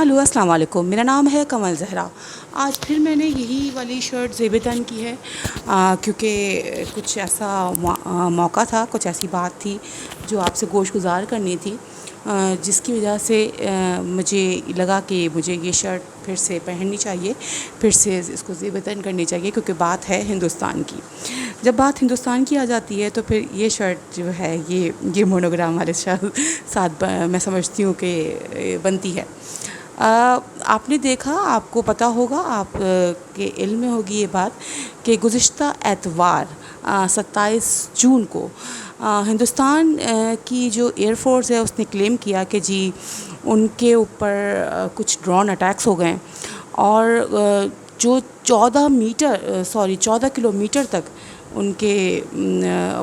Hello السلام علیکم، میرا نام ہے کمل زہرا۔ آج پھر میں نے یہی والی شرٹ زیب تن کی ہے، کیونکہ کچھ ایسا موقع تھا، کچھ ایسی بات تھی جو آپ سے گوش گزار کرنی تھی، جس کی وجہ سے مجھے لگا کہ مجھے یہ شرٹ پھر سے پہننی چاہیے، پھر سے اس کو زیب تن کرنی چاہیے، کیونکہ بات ہے ہندوستان کی۔ جب بات ہندوستان کی آ جاتی ہے تو پھر یہ شرٹ جو ہے یہ مونوگرام والے ساتھ میں سمجھتی ہوں کہ بنتی ہے۔ آپ نے دیکھا، آپ کو پتہ ہوگا، آپ کے علم میں ہوگی یہ بات کہ گزشتہ اتوار 27 جون کو ہندوستان کی جو ایئر فورس ہے اس نے کلیم کیا کہ جی ان کے اوپر کچھ ڈرون اٹیکس ہو گئے، اور جو 14 کلومیٹر تک ان کے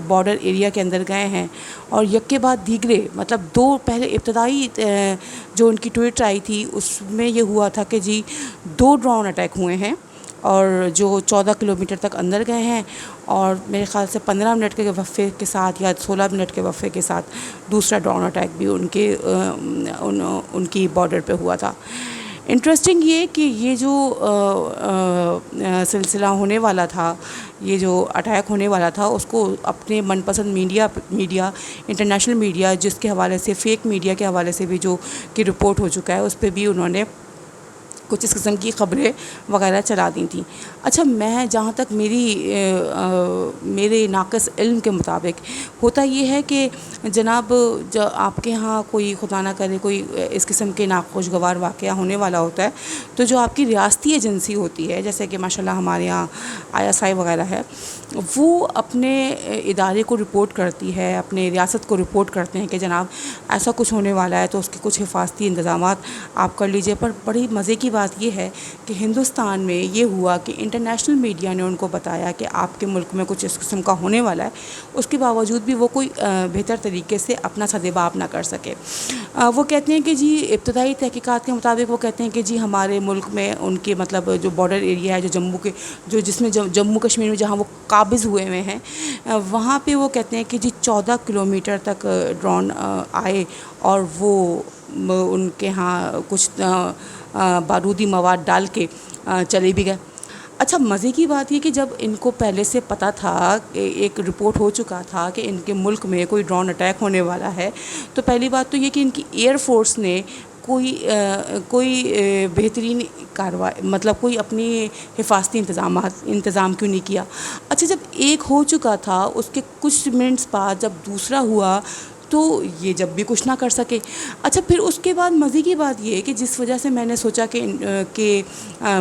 بارڈر ایریا کے اندر گئے ہیں، اور یک کے بعد دیگرے، مطلب پہلے ابتدائی جو ان کی ٹویٹ آئی تھی اس میں یہ ہوا تھا کہ جی 2 ڈرون اٹیک ہوئے ہیں، اور جو 14 کلومیٹر تک اندر گئے ہیں، اور میرے خیال سے 15 منٹ کے وقفے کے ساتھ یا 16 منٹ کے وقفے کے ساتھ دوسرا ڈرون اٹیک بھی ان کی بارڈر پہ ہوا تھا۔ انٹرسٹنگ یہ کہ یہ جو سلسلہ ہونے والا تھا، یہ جو اٹیک ہونے والا تھا، اس کو اپنے من پسند میڈیا انٹرنیشنل میڈیا، جس کے حوالے سے فیک میڈیا کے حوالے سے بھی جو کہ رپورٹ ہو چکا ہے، اس پہ بھی انہوں نے کچھ اس قسم کی خبریں وغیرہ چلا دی تھیں۔ اچھا، میں جہاں تک میرے ناقص علم کے مطابق ہوتا یہ ہے کہ جناب، جو آپ کے ہاں کوئی خدا نہ کرے کوئی اس قسم کے ناخوشگوار واقعہ ہونے والا ہوتا ہے، تو جو آپ کی ریاستی ایجنسی ہوتی ہے، جیسے کہ ماشاء اللہ ہمارے یہاں ISI وغیرہ ہے، وہ اپنے ادارے کو رپورٹ کرتی ہے، اپنے ریاست کو رپورٹ کرتے ہیں کہ جناب ایسا کچھ ہونے والا ہے، تو اس کے کچھ حفاظتی انتظامات آپ کر لیجئے۔ پر بڑی مزے کی بات یہ ہے کہ ہندوستان میں یہ ہوا کہ انٹرنیشنل میڈیا نے ان کو بتایا کہ آپ کے ملک میں کچھ اس قسم کا ہونے والا ہے، اس کے باوجود بھی وہ کوئی بہتر طریقے سے اپنا سدباب نہ کر سکے۔ وہ کہتے ہیں کہ جی ابتدائی تحقیقات کے مطابق وہ کہتے ہیں کہ جی ہمارے ملک میں ان کے مطلب جو بارڈر ایریا ہے، جس میں جموں کشمیر میں جہاں وہ قابض ہوئے ہیں، وہاں پہ وہ کہتے ہیں کہ جی 14 کلومیٹر تک ڈرون آئے، اور وہ ان کے ہاں کچھ بارودی مواد ڈال کے چلے بھی گئے۔ اچھا، مزے کی بات یہ کہ جب ان کو پہلے سے پتہ تھا کہ ایک رپورٹ ہو چکا تھا کہ ان کے ملک میں کوئی ڈرون اٹیک ہونے والا ہے، تو پہلی بات تو یہ کہ ان کی ایئر فورس نے کوئی بہترین کارروائی، مطلب کوئی اپنی حفاظتی انتظام کیوں نہیں کیا۔ اچھا، جب ایک ہو چکا تھا، اس کے کچھ منٹس بعد جب دوسرا ہوا، تو یہ جب بھی کچھ نہ کر سکے۔ اچھا، پھر اس کے بعد مزے کی بات یہ ہے کہ جس وجہ سے میں نے سوچا کہ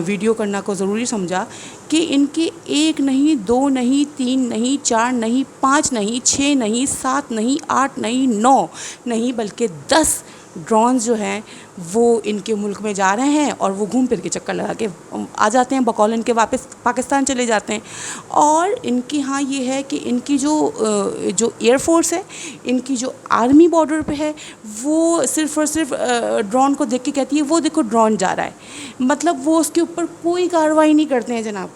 ویڈیو کرنا کو ضروری سمجھا، کہ ان کے 1 نہیں، 2 نہیں، 3 نہیں، 4 نہیں، 5 نہیں، 6 نہیں، 7 نہیں، 8 نہیں، 9 نہیں، بلکہ 10 ڈرونز جو ہیں وہ ان کے ملک میں جا رہے ہیں، اور وہ گھوم پھر کے چکر لگا کے آ جاتے ہیں، بقول ان کے واپس پاکستان چلے جاتے ہیں۔ اور ان کی ہاں یہ ہے کہ ان کی جو ایئر فورس ہے، ان کی جو آرمی بارڈر پہ ہے، وہ صرف اور صرف ڈرون کو دیکھ کے کہتی ہے وہ دیکھو ڈرون جا رہا ہے، مطلب وہ اس کے اوپر کوئی کارروائی نہیں کرتے ہیں جناب۔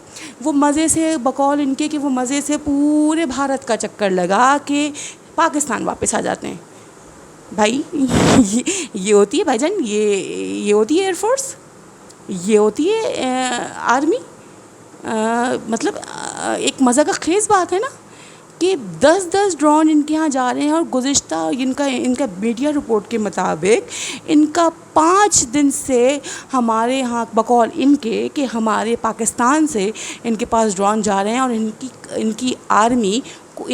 وہ مزے سے، بقول ان کے کہ وہ مزے سے پورے بھارت کا چکر لگا کے پاکستان واپس آ جاتے ہیں۔ بھائی یہ ہوتی ہے بھائی جان، یہ ہوتی ہے ایئر فورس، یہ ہوتی ہے آرمی۔ مطلب ایک مزہ کا خیز بات ہے نا کہ 10 ڈرون ان کے ہاں جا رہے ہیں، اور گزشتہ ان کا میڈیا رپورٹ کے مطابق ان کا 5 دن سے ہمارے ہاں بقول ان کے کہ ہمارے پاکستان سے ان کے پاس ڈرون جا رہے ہیں، اور ان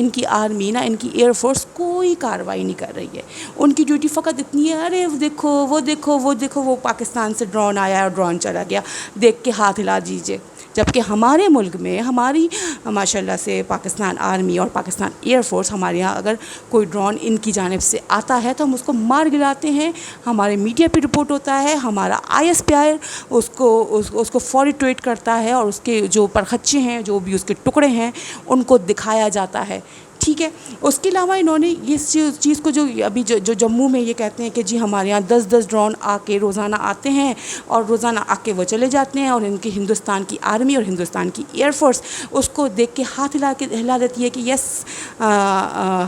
کی آرمی نا، ان کی ایئر فورس کوئی کارروائی نہیں کر رہی ہے۔ ان کی ڈیوٹی فقط اتنی ہے، ارے دیکھو وہ پاکستان سے ڈرون آیا اور ڈرون چلا گیا، دیکھ کے ہاتھ ہلا دیجیے۔ جبکہ ہمارے ملک میں ہماری ماشاء اللہ سے پاکستان آرمی اور پاکستان ایئر فورس، ہمارے یہاں اگر کوئی ڈرون ان کی جانب سے آتا ہے تو ہم اس کو مار گراتے ہیں، ہمارے میڈیا پہ رپورٹ ہوتا ہے، ہمارا ISPI اس کو فوری ٹویٹ کرتا ہے، اور اس کے جو پرخچے ہیں، جو بھی اس کے ٹکڑے ہیں، ان کو دکھایا جاتا ہے۔ ٹھیک ہے، اس کے علاوہ انہوں نے اس چیز کو جو جموں میں یہ کہتے ہیں کہ جی ہمارے یہاں 10 ڈرون آ کے روزانہ آتے ہیں، اور روزانہ آ کے وہ چلے جاتے ہیں، اور ان کی ہندوستان کی آرمی اور ہندوستان کی ایئر فورس اس کو دیکھ کے ہاتھ ہلا دیتی ہے کہ یس،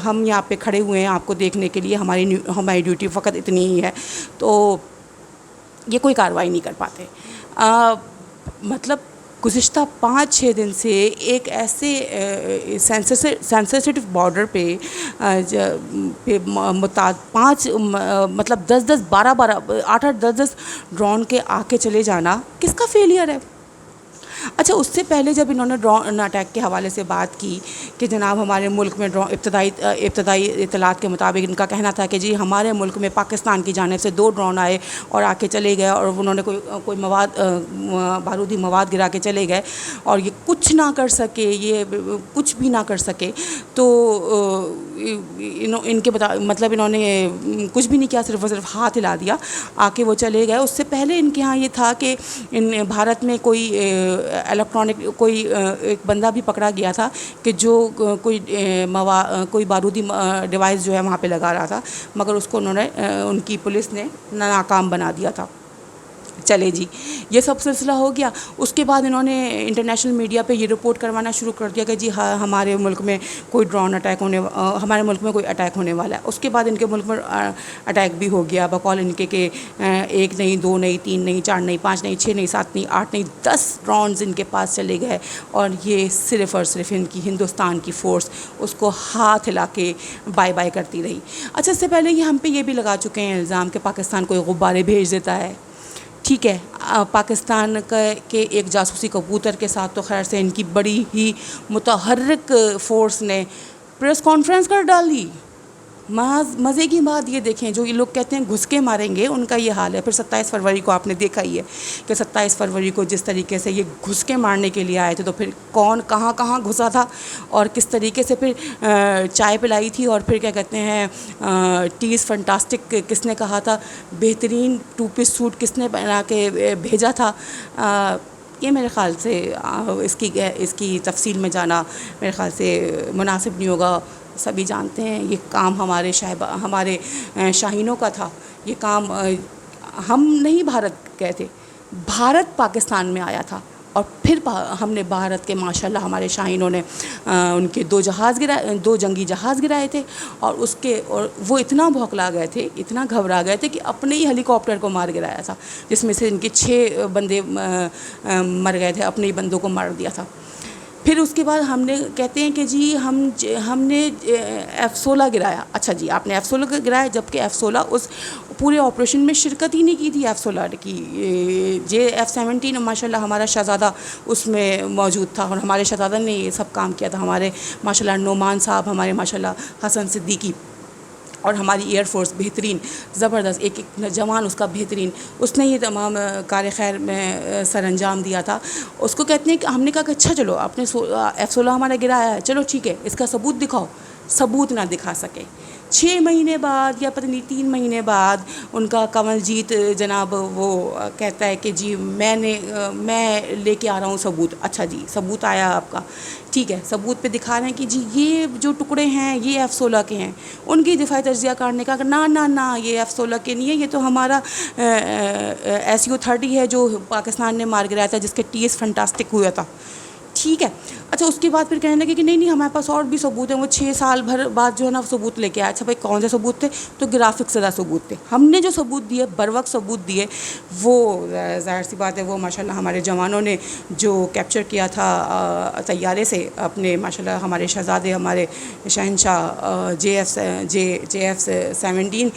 ہم یہاں پہ کھڑے ہوئے ہیں آپ کو دیکھنے کے لیے، ہماری ڈیوٹی فقط اتنی ہی ہے۔ تو یہ کوئی کارروائی نہیں کر پاتے. مطلب گزشتہ 5-6 دن سے ایک ایسے سینسیٹیو بارڈر پہ 5 مطلب 10-10 12-12 8-8 10-10 ڈرون کے آ کے چلے جانا کس کا فیلئر ہے؟ اچھا اس سے پہلے جب انہوں نے ڈرون اٹیک کے حوالے سے بات کی کہ جناب ہمارے ملک میں ابتدائی اطلاعات کے مطابق ان کا کہنا تھا کہ جی ہمارے ملک میں پاکستان کی جانب سے 2 ڈرون آئے اور آ کے چلے گئے اور انہوں نے کوئی بارودی مواد گرا کے چلے گئے اور یہ کچھ نہ کر سکے، یہ کچھ بھی نہ کر سکے. تو ان کے مطلب انہوں نے کچھ بھی نہیں کیا، صرف ہاتھ ہلا دیا، آ کے وہ چلے گئے. اس سے پہلے ان کے ہاں یہ تھا کہ بھارت میں کوئی الیکٹرانک ایک بندہ بھی پکڑا گیا تھا کہ جو کوئی بارودی ڈیوائس جو ہے وہاں پہ لگا رہا تھا، مگر اس کو ان کی پولیس نے ناکام بنا دیا تھا. چلے جی یہ سب سلسلہ ہو گیا. اس کے بعد انہوں نے انٹرنیشنل میڈیا پہ یہ رپورٹ کروانا شروع کر دیا کہ جی ہاں ہمارے ملک میں کوئی ہمارے ملک میں کوئی اٹیک ہونے والا ہے. اس کے بعد ان کے ملک میں اٹیک بھی ہو گیا بقول ان کے کہ 1 نہیں 2 نہیں 3 نہیں 4 نہیں 5 نہیں 6 نہیں 7 نہیں 8 نہیں 10 ڈرونز ان کے پاس چلے گئے اور یہ صرف اور صرف ان کی ہندوستان کی فورس اس کو ہاتھ ہلا کے بائے بائے کرتی رہی. اچھا اس سے پہلے یہ ہم پہ یہ بھی لگا چکے ہیں الزام کہ پاکستان کوئی غبارے بھیج دیتا ہے. ٹھیک ہے، پاکستان کے ایک جاسوسی کبوتر کے ساتھ تو خیر سے ان کی بڑی ہی متحرک فورس نے پریس کانفرنس کر ڈالی. مزے کی بات یہ دیکھیں، جو یہ لوگ کہتے ہیں گھس کے ماریں گے ان کا یہ حال ہے. پھر 27 فروری کو آپ نے دیکھا ہی ہے کہ 27 فروری کو جس طریقے سے یہ گھس کے مارنے کے لیے آئے تھے، تو پھر کون کہاں گھسا تھا اور کس طریقے سے پھر چائے پلائی تھی اور پھر کیا کہتے ہیں ٹیز فنٹاسٹک کس نے کہا تھا، بہترین 2 پیس سوٹ کس نے بنا کے بھیجا تھا. یہ میرے خیال سے اس کی تفصیل میں جانا میرے خیال سے مناسب نہیں ہوگا. سبھی جانتے ہیں یہ کام ہمارے شاہینوں کا تھا. یہ کام ہم نہیں بھارت گئے تھے، بھارت پاکستان میں آیا تھا اور پھر ہم نے بھارت کے ماشاءاللہ ہمارے شاہینوں نے ان کے 2 جنگی جہاز گرائے تھے اور وہ اتنا بھوکلا گئے تھے، اتنا گھبرا گئے تھے کہ اپنے ہی ہیلی کاپٹر کو مار گرایا تھا، جس میں سے ان کے 6 بندے مر گئے تھے، اپنے ہی بندوں کو مار دیا تھا. پھر اس کے بعد ہم نے کہتے ہیں کہ جی ہم نے F-16 گرایا. اچھا جی آپ نے F-16 گرایا، جبکہ F-16 اس پورے آپریشن میں شرکت ہی نہیں کی تھی. F-16 کی F-17 ماشاءاللہ ہمارا شہزادہ اس میں موجود تھا اور ہمارے شہزادہ نے یہ سب کام کیا تھا. ہمارے ماشاءاللہ نعمان صاحب، ہمارے ماشاءاللہ حسن صدیقی اور ہماری ایئر فورس بہترین زبردست، ایک جوان اس کا بہترین، اس نے یہ تمام کار خیر میں سر انجام دیا تھا. اس کو کہتے ہیں کہ ہم نے کہا کہ اچھا چلو آپ نے F-16 ہمارا گرایا ہے، چلو ٹھیک ہے اس کا ثبوت دکھاؤ. ثبوت نہ دکھا سکے. 6 مہینے بعد یا پتہ نہیں 3 مہینے بعد ان کا کنول جیت جناب وہ کہتا ہے کہ جی میں لے کے آ رہا ہوں ثبوت. اچھا جی ثبوت آیا آپ کا، ٹھیک ہے، ثبوت پہ دکھا رہے ہیں کہ جی یہ جو ٹکڑے ہیں یہ F-16 کے ہیں. ان کی دفاعی تجزیہ کرنے کا کہ نہ یہ F-16 کے نہیں ہے، یہ تو ہمارا SU-30 ہے جو پاکستان نے مار گرایا تھا، جس کے ٹیز فنٹاسٹک ہوا تھا. ٹھیک ہے. اچھا اس کے بعد پھر کہنے لگے کہ نہیں ہمارے پاس اور بھی ثبوت ہیں. وہ 6 سال بھر بعد جو ہے نا ثبوت لے کے آیا. اچھا بھائی کون سے ثبوت تھے؟ تو گرافکس زدہ ثبوت تھے. ہم نے جو ثبوت دیے بروقت ثبوت دیے، وہ ظاہر سی بات ہے وہ ماشاءاللہ ہمارے جوانوں نے جو کیپچر کیا تھا طیارے سے اپنے ماشاءاللہ ہمارے شہزادے، ہمارے شہنشاہ JF-17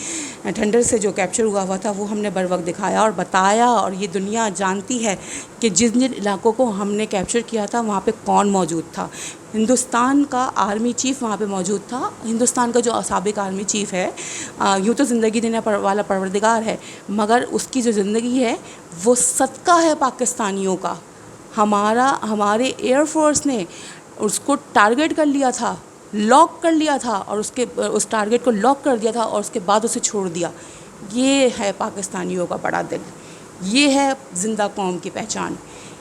ٹھنڈر سے جو کیپچر ہوا تھا وہ ہم نے بروقت دکھایا اور بتایا. اور یہ دنیا جانتی ہے کہ جن علاقوں کو ہم نے کیپچر کیا تھا وہاں پہ کون موجود تھا. ہندوستان کا آرمی چیف وہاں پہ موجود تھا. ہندوستان کا جو سابق آرمی چیف ہے، یوں تو زندگی دینے والا پروردگار ہے، مگر اس کی جو زندگی ہے وہ صدقہ ہے پاکستانیوں کا. ہمارے ایئر فورس نے اس کو ٹارگٹ کر لیا تھا، لاک کر لیا تھا اور اس ٹارگٹ کو لاک کر دیا تھا اور اس کے بعد اسے چھوڑ دیا. یہ ہے پاکستانیوں کا بڑا دل، یہ ہے زندہ قوم کی پہچان،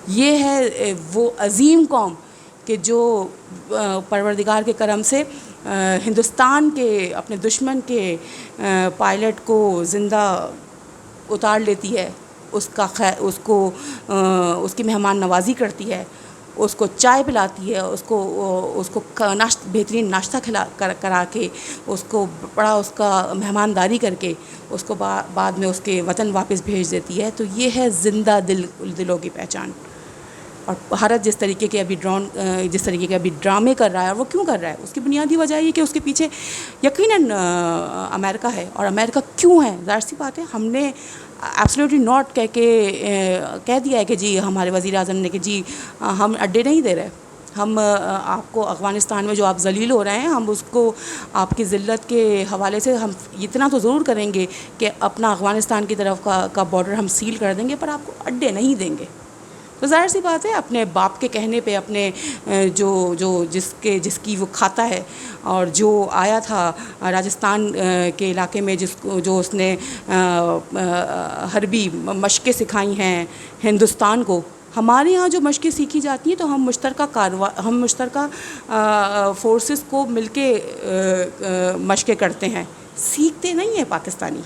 یہ ہے وہ عظیم قوم کہ جو پروردگار کے کرم سے ہندوستان کے اپنے دشمن کے پائلٹ کو زندہ اتار لیتی ہے، اس کی مہمان نوازی کرتی ہے اس کو چائے پلاتی ہے، اس کو بہترین ناشتہ کرا کے، اس کو بڑا اس کا مہمانداری کر کے اس کو بعد میں اس کے وطن واپس بھیج دیتی ہے. تو یہ ہے زندہ دلوں کی پہچان. اور بھارت جس طریقے کے ابھی ڈرامے کر رہا ہے، اور وہ کیوں کر رہا ہے؟ اس کی بنیادی وجہ یہ کہ اس کے پیچھے یقیناً امریکہ ہے. اور امریکہ کیوں ہے؟ ظاہر سی بات ہے، ہم نے ایبسلیوٹلی ناٹ کہہ دیا ہے کہ جی ہمارے وزیر اعظم نے کہ جی ہم اڈے نہیں دے رہے. ہم آپ کو افغانستان میں جو آپ ذلیل ہو رہے ہیں، ہم اس کو آپ کی ذلت کے حوالے سے ہم اتنا تو ضرور کریں گے کہ اپنا افغانستان کی طرف کا بارڈر ہم سیل کر دیں گے، پر آپ کو اڈے نہیں دیں گے. تو ظاہر سی بات ہے، اپنے باپ کے کہنے پہ، اپنے جس کی وہ کھاتا ہے، اور جو آیا تھا راجستھان کے علاقے میں، جو اس نے حربی مشقیں سکھائی ہیں ہندوستان کو. ہمارے ہاں جو مشقیں سیکھی جاتی ہیں تو ہم مشترکہ فورسز کو مل کے مشقیں کرتے ہیں، سیکھتے نہیں ہیں پاکستانی.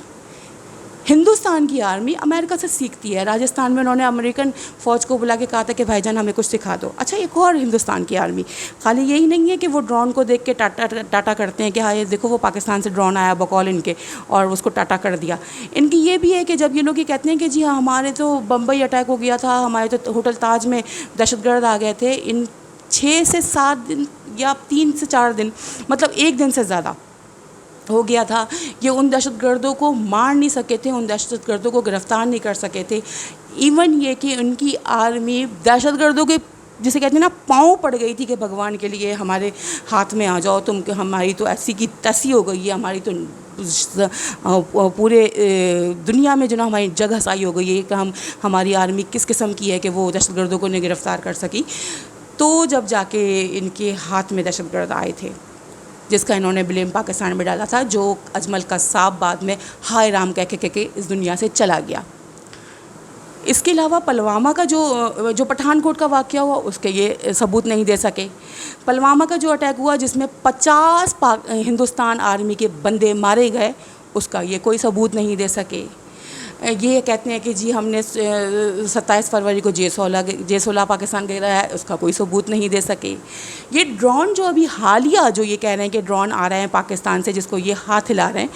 ہندوستان کی آرمی امریکہ سے سیکھتی ہے. راجستھان میں انہوں نے امریکن فوج کو بلا کے کہا تھا کہ بھائی جان ہمیں کچھ سکھا دو. اچھا، ایک اور ہندوستان کی آرمی خالی یہی نہیں ہے کہ وہ ڈرون کو دیکھ کے ٹاٹا کرتے ہیں کہ ہاں یہ دیکھو وہ پاکستان سے ڈرون آیا بقول ان کے، اور اس کو ٹاٹا کر دیا. ان کی یہ بھی ہے کہ جب یہ لوگ یہ کہتے ہیں کہ جی ہاں ہمارے تو بمبئی اٹیک ہو گیا تھا، ہمارے تو ہوٹل تاج میں دہشت گرد آ گئے تھے، ان 6 سے 7 دن یا 3 سے 4 دن، مطلب 1 دن سے زیادہ ہو گیا تھا، یہ ان دہشت گردوں کو مار نہیں سکے تھے، ان دہشت گردوں کو گرفتار نہیں کر سکے تھے. ایون یہ کہ ان کی آرمی دہشت گردوں کے جسے کہتے ہیں نا پاؤں پڑ گئی تھی کہ بھگوان کے لیے ہمارے ہاتھ میں آ جاؤ تم، کہ ہماری تو ایسی کی تیسی ہو گئی ہے، ہماری تو پورے دنیا میں جو نا ہماری جگہ سائی ہو گئی ہے کہ ہماری آرمی کس قسم کی ہے کہ وہ دہشت گردوں کو نہیں گرفتار کر سکی. تو جب جا کے ان کے ہاتھ میں دہشت گرد آئے تھے، جس کا انہوں نے بلیم پاکستان میں ڈالا تھا، جو اجمل قصاب بعد میں ہائے رام کہہ کے اس دنیا سے چلا گیا. اس کے علاوہ پلوامہ کا جو پٹھان کوٹ کا واقعہ ہوا، اس کے یہ ثبوت نہیں دے سکے. پلوامہ کا جو اٹیک ہوا جس میں 50 ہندوستان آرمی کے بندے مارے گئے، اس کا یہ کوئی ثبوت نہیں دے سکے. یہ کہتے ہیں کہ جی ہم نے 27 فروری کو J16 پاکستان گرا ہے، اس کا کوئی ثبوت نہیں دے سکے. یہ ڈرون جو ابھی حالیہ جو یہ کہہ رہے ہیں کہ ڈرون آ رہے ہیں پاکستان سے، جس کو یہ ہاتھ ہلا رہے ہیں،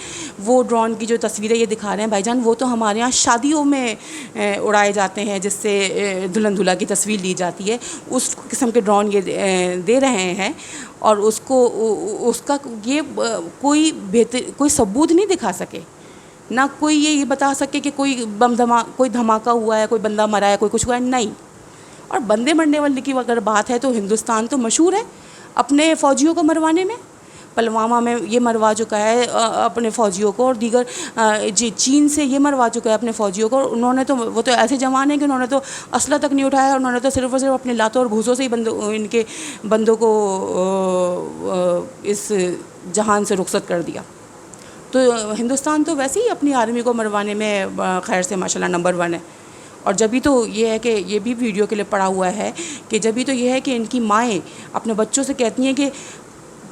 وہ ڈرون کی جو تصویریں یہ دکھا رہے ہیں بھائی جان، وہ تو ہمارے یہاں شادیوں میں اڑائے جاتے ہیں، جس سے دلہن دولہا کی تصویر لی جاتی ہے. اس قسم کے ڈرون یہ دے رہے ہیں، اور اس کا یہ کوئی ثبوت نہیں دکھا سکے. نہ کوئی یہ بتا سکے کہ کوئی کوئی دھماکہ ہوا ہے، کوئی بندہ مرا ہے، کوئی کچھ ہوا ہے، نہیں. اور بندے مرنے والے کی اگر بات ہے تو ہندوستان تو مشہور ہے اپنے فوجیوں کو مروانے میں. پلوامہ میں یہ مروا چکا ہے اپنے فوجیوں کو، اور دیگر چین سے یہ مروا چکا ہے اپنے فوجیوں کو. انہوں نے تو وہ تو ایسے جوان ہیں کہ انہوں نے تو اسلحہ تک نہیں اٹھایا، انہوں نے تو صرف اور صرف اپنے لاتوں اور گھوسوں سے ہی ان کے بندوں کو اس جہان سے رخصت کر دیا. تو ہندوستان تو ویسے ہی اپنی آرمی کو مروانے میں خیر سے ماشاءاللہ نمبر 1 ہے. اور جبھی تو یہ ہے کہ یہ بھی ویڈیو کے لیے پڑا ہوا ہے کہ جبھی تو یہ ہے کہ ان کی مائیں اپنے بچوں سے کہتی ہیں کہ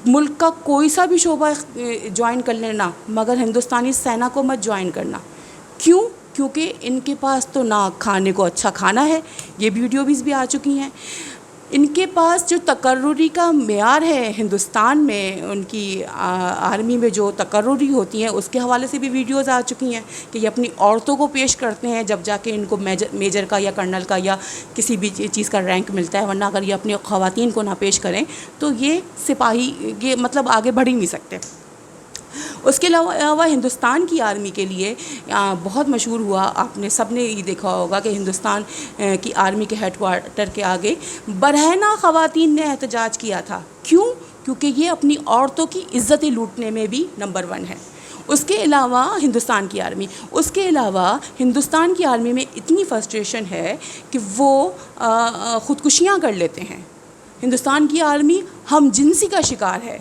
ملک کا کوئی سا بھی شعبہ جوائن کر لینا، مگر ہندوستانی سینا کو مت جوائن کرنا. کیوں؟ کیونکہ ان کے پاس تو نہ کھانے کو اچھا کھانا ہے، یہ ویڈیوز بھی آ چکی ہیں. ان کے پاس جو تقرری کا معیار ہے ہندوستان میں، ان کی آرمی میں جو تقرری ہوتی ہیں، اس کے حوالے سے بھی ویڈیوز آ چکی ہیں کہ یہ اپنی عورتوں کو پیش کرتے ہیں جب جا کے ان کو میجر کا یا کرنل کا یا کسی بھی چیز کا رینک ملتا ہے. ورنہ اگر یہ اپنی خواتین کو نہ پیش کریں تو یہ سپاہی یہ مطلب آگے بڑھ ہی نہیں سکتے. اس کے علاوہ ہندوستان کی آرمی کے لیے بہت مشہور ہوا، آپ نے سب نے یہ دیکھا ہوگا کہ ہندوستان کی آرمی کے ہیڈ کوارٹر کے آگے برہنہ خواتین نے احتجاج کیا تھا. کیوں؟ کیونکہ یہ اپنی عورتوں کی عزتیں لوٹنے میں بھی نمبر 1 ہے. اس کے علاوہ ہندوستان کی آرمی میں اتنی فرسٹریشن ہے کہ وہ خودکشیاں کر لیتے ہیں. ہندوستان کی آرمی ہم جنسی کا شکار ہے.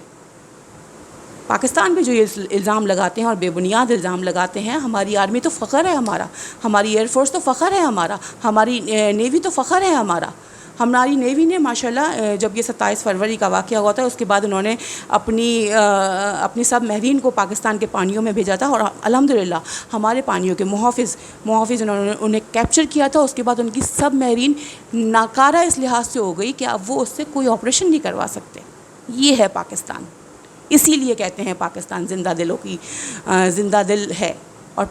پاکستان پہ جو یہ الزام لگاتے ہیں اور بے بنیاد الزام لگاتے ہیں، ہماری آرمی تو فخر ہے ہمارا، ہماری ایئر فورس تو فخر ہے ہمارا، ہماری نیوی تو فخر ہے ہمارا. ہماری نیوی نے ماشاءاللہ جب یہ 27 فروری کا واقعہ ہوا تھا اس کے بعد انہوں نے اپنی سب مہرین کو پاکستان کے پانیوں میں بھیجا تھا، اور الحمدللہ ہمارے پانیوں کے محافظ انہیں کیپچر کیا تھا. اس کے بعد ان کی سب مہرین ناکارہ اس لحاظ سے ہو گئی کہ اب وہ اس سے کوئی آپریشن نہیں کروا سکتے. یہ ہے پاکستان. اسی لیے کہتے ہیں پاکستان زندہ دلوں کی زندہ دل ہے. اور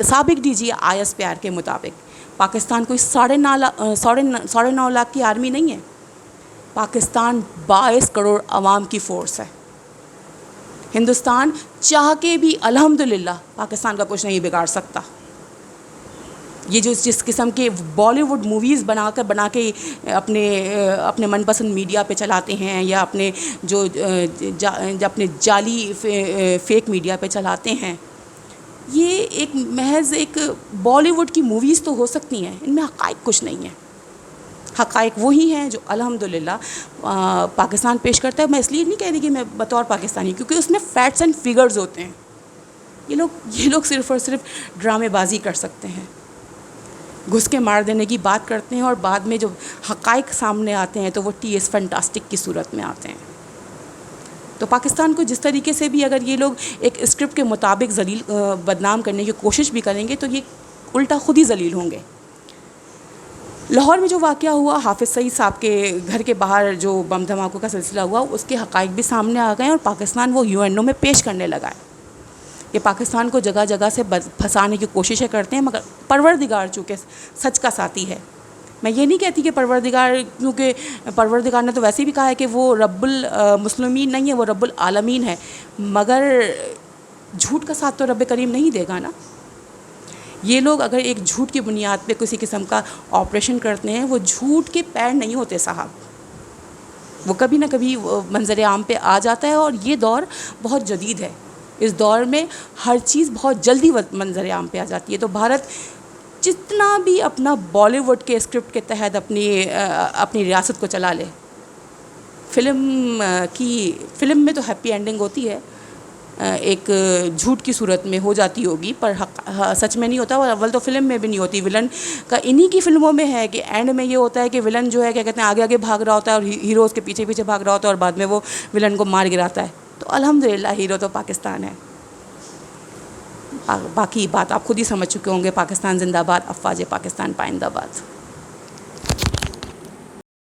سابق ڈی جی آیس پیار کے مطابق پاکستان کوئی 9.5 لاکھ کی آرمی نہیں ہے. پاکستان 22 کروڑ عوام کی فورس ہے. ہندوستان چاہ کے بھی الحمدللہ پاکستان کا کچھ نہیں بگاڑ سکتا. یہ جس قسم کے بالی ووڈ موویز بنا کے اپنے من پسند میڈیا پہ چلاتے ہیں، یا اپنے جو اپنے جعلی فیک میڈیا پہ چلاتے ہیں، یہ ایک محض ایک بالی ووڈ کی موویز تو ہو سکتی ہیں، ان میں حقائق کچھ نہیں ہیں. حقائق وہی ہیں جو الحمدللہ پاکستان پیش کرتا ہے. میں اس لیے نہیں کہہ رہی کہ میں بطور پاکستانی، کیونکہ اس میں فیکٹس اینڈ فگرز ہوتے ہیں. یہ لوگ صرف اور صرف ڈرامے بازی کر سکتے ہیں، گھس کے مار دینے کی بات کرتے ہیں، اور بعد میں جو حقائق سامنے آتے ہیں تو وہ ٹی ایس فنٹاسٹک کی صورت میں آتے ہیں. تو پاکستان کو جس طریقے سے بھی اگر یہ لوگ ایک اسکرپٹ کے مطابق بدنام کرنے کی کوشش بھی کریں گے تو یہ الٹا خود ہی ذلیل ہوں گے. لاہور میں جو واقعہ ہوا، حافظ سعید صاحب کے گھر کے باہر جو بم دھماکوں کا سلسلہ ہوا، اس کے حقائق بھی سامنے آ گئے ہیں، اور پاکستان وہ UN میں پیش کرنے لگا ہے. کہ پاکستان کو جگہ جگہ سے پھنسانے کی کوششیں کرتے ہیں، مگر پروردگار چونکہ سچ کا ساتھی ہے. میں یہ نہیں کہتی کہ کیونکہ پروردگار نے تو ویسے بھی کہا ہے کہ وہ رب المسلمین نہیں ہے، وہ رب العالمین ہے، مگر جھوٹ کا ساتھ تو رب کریم نہیں دے گا نا. یہ لوگ اگر ایک جھوٹ کی بنیاد پہ کسی قسم کا آپریشن کرتے ہیں، وہ جھوٹ کے پیر نہیں ہوتے صاحب. وہ کبھی نہ کبھی منظر عام پہ آ جاتا ہے، اور یہ دور بہت جدید ہے. اس دور میں ہر چیز بہت جلدی منظر عام پہ آ جاتی ہے. تو بھارت جتنا بھی اپنا بالی ووڈ کے اسکرپٹ کے تحت اپنی ریاست کو چلا لے، فلم میں تو ہیپی اینڈنگ ہوتی ہے، ایک جھوٹ کی صورت میں ہو جاتی ہوگی، پر سچ میں نہیں ہوتا. اور اول تو فلم میں بھی نہیں ہوتی. ولن کا انہی کی فلموں میں ہے کہ اینڈ میں یہ ہوتا ہے کہ ولن جو ہے کیا کہتے ہیں آگے بھاگ رہا ہوتا ہے، اور ہیرو اس کے پیچھے بھاگ رہا ہوتا ہے، اور بعد میں وہ ولن کو مار گراتا ہے. تو الحمدللہ ہیرو تو پاکستان ہے. باقی بات آپ خود ہی سمجھ چکے ہوں گے. پاکستان زندہ باد، افواج پاکستان پائندہ باد.